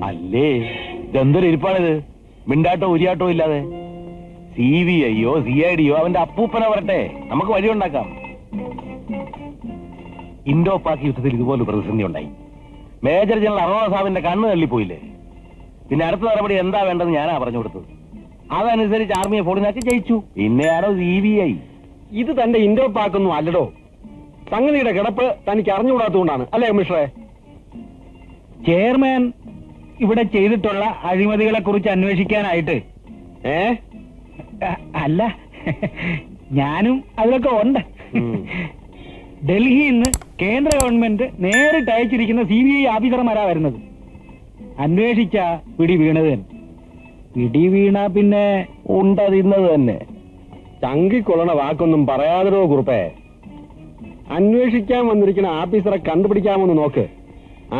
അല്ലേ, ഇതെന്തൊരു ഇരിപ്പാണിത്? മിണ്ടാട്ടോ ഉരിയാട്ടോ ഇല്ലാതെ. CBI-യോ CID-യോ അവന്റെ അപ്പൂപ്പനെ വരട്ടെ, നമുക്ക് വഴിയുണ്ടാക്കാം. ഇൻഡോ പാക് യുദ്ധത്തിൽ ഇതുപോലെ പ്രതിസന്ധി ഉണ്ടായി. മേജർ ജനറൽ അറോറ സാഹിബിന്റെ കണ്ണ് തള്ളിപ്പോയില്ലേ? പിന്നെ അടുത്ത നടപടി എന്താ വേണ്ടത് ഞാനാ പറഞ്ഞു കൊടുത്തത്. അതനുസരിച്ച് ആർമിയെ ഫോണിനാക്കി ജയിച്ചു. പിന്നെയാണോ CBI? ഇത് തന്റെ ഇൻഡോ പാക് ഒന്നും അല്ലടോ. സംഗതിയുടെ കിടപ്പ് തനിക്ക് അറിഞ്ഞുകൂടാത്തതുകൊണ്ടാണ് അല്ലേ കമ്മീഷണറെ? ചെയർമാൻ ഇവിടെ ചെയ്തിട്ടുള്ള അഴിമതികളെ കുറിച്ച് അന്വേഷിക്കാനായിട്ട് അല്ല, ഞാനും അതിലൊക്കെ ഉണ്ട്. ഡൽഹിയിൽ നിന്ന് കേന്ദ്ര ഗവൺമെന്റ് നേരിട്ട് അയച്ചിരിക്കുന്ന CBI ഓഫീസർമാരാ വരുന്നത്. അന്വേഷിച്ച പിടി വീണത് തന്നെ. പിടി വീണ പിന്നെ ഉണ്ടതിന്നത് തന്നെ. ചങ്കിക്കൊള്ളണ വാക്കൊന്നും പറയാതോ കുറുപ്പേ. അന്വേഷിക്കാൻ വന്നിരിക്കുന്ന ഓഫീസറെ കണ്ടുപിടിക്കാമെന്ന് നോക്ക്.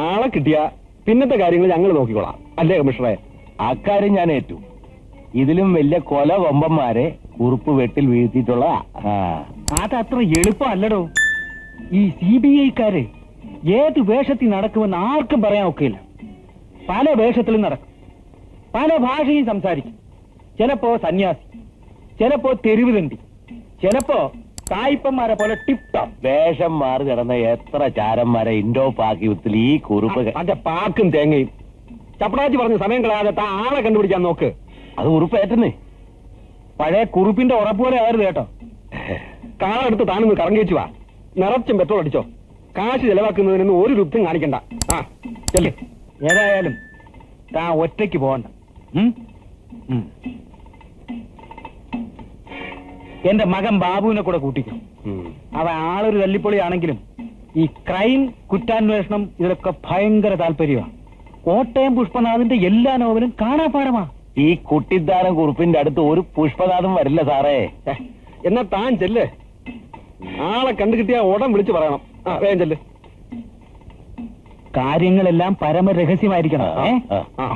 ആളെ കിട്ടിയ പിന്നത്തെ കാര്യങ്ങൾ ഞങ്ങൾ നോക്കിക്കോളാം അല്ലേ കമ്മീഷണറെ? അക്കാര്യം ഞാൻ ഏറ്റു. ഇതിലും വലിയ കൊല കൊമ്പന്മാരെ കുറുപ്പ് വെട്ടിൽ വീഴ്ത്തിയിട്ടുള്ള അതത്ര എളുപ്പമല്ലടോ. ഈ CBI-ക്കാര് ഏത് വേഷത്തിൽ നടക്കുമെന്ന് ആർക്കും പറയാൻ ഒക്കില്ല. പല വേഷത്തിലും നടക്കും, പല ഭാഷയും സംസാരിക്കും. ചിലപ്പോ സന്യാസി, ചിലപ്പോ തെരുവ് തണ്ടി, ചിലപ്പോ സായിപ്പന്മാരെ പോലെ ടിപ് ടോപ്പ്. വേഷം മാറി കിടന്ന എത്ര ചാരന്മാരെ ഇൻഡോ പാക് യുദ്ധത്തിൽ ഈ കുറുപ്പ്. അതെ, പാക്കും തേങ്ങയും ചപ്പടാച്ചി പറഞ്ഞ സമയം കളയാതെ താ ആളെ കണ്ടുപിടിക്കാൻ നോക്ക്. അത് കുറുപ്പ് ഏറ്റുന്നേ. പഴയ കുറുപ്പിന്റെ ഉറപ്പോലെ ആയിരുന്നു കേട്ടോ. കാറെടുത്ത് താനൊന്ന് കറങ്ങിച്ചു വാ. നിറച്ചും പെട്രോൾ അടിച്ചോ. കാശ് ചെലവാക്കുന്നതിനൊന്നും ഒരു ലുപ്തും കാണിക്കണ്ട. ആ ചെല്ലേ. ഏതായാലും താൻ ഒറ്റയ്ക്ക് പോകണ്ട. എന്റെ മകൻ ബാബുവിനെ കൂടെ കൂട്ടിക്കും. അവൻ ആളൊരു തല്ലിപ്പൊളിയാണെങ്കിലും ഈ ക്രൈം, കുറ്റാന്വേഷണം ഇതിലൊക്കെ ഭയങ്കര താല്പര്യമാണ്. കോട്ടയം പുഷ്പനാഥിന്റെ എല്ലാ നോവലും കാണാപാഠമാ. ഈ കുട്ടിത്താനം കുറുപ്പിന്റെ അടുത്ത് ഒരു പുഷ്പനാഥം വരില്ല സാറേ. എന്നാ താൻ ചെല്ല്. ആളെ കണ്ടു കിട്ടിയാ ഉടൻ വിളിച്ചു പറയണം. ആ വേഗം ചെല്ല്. കാര്യങ്ങളെല്ലാം പരമരഹസ്യമായിരിക്കണം. ആ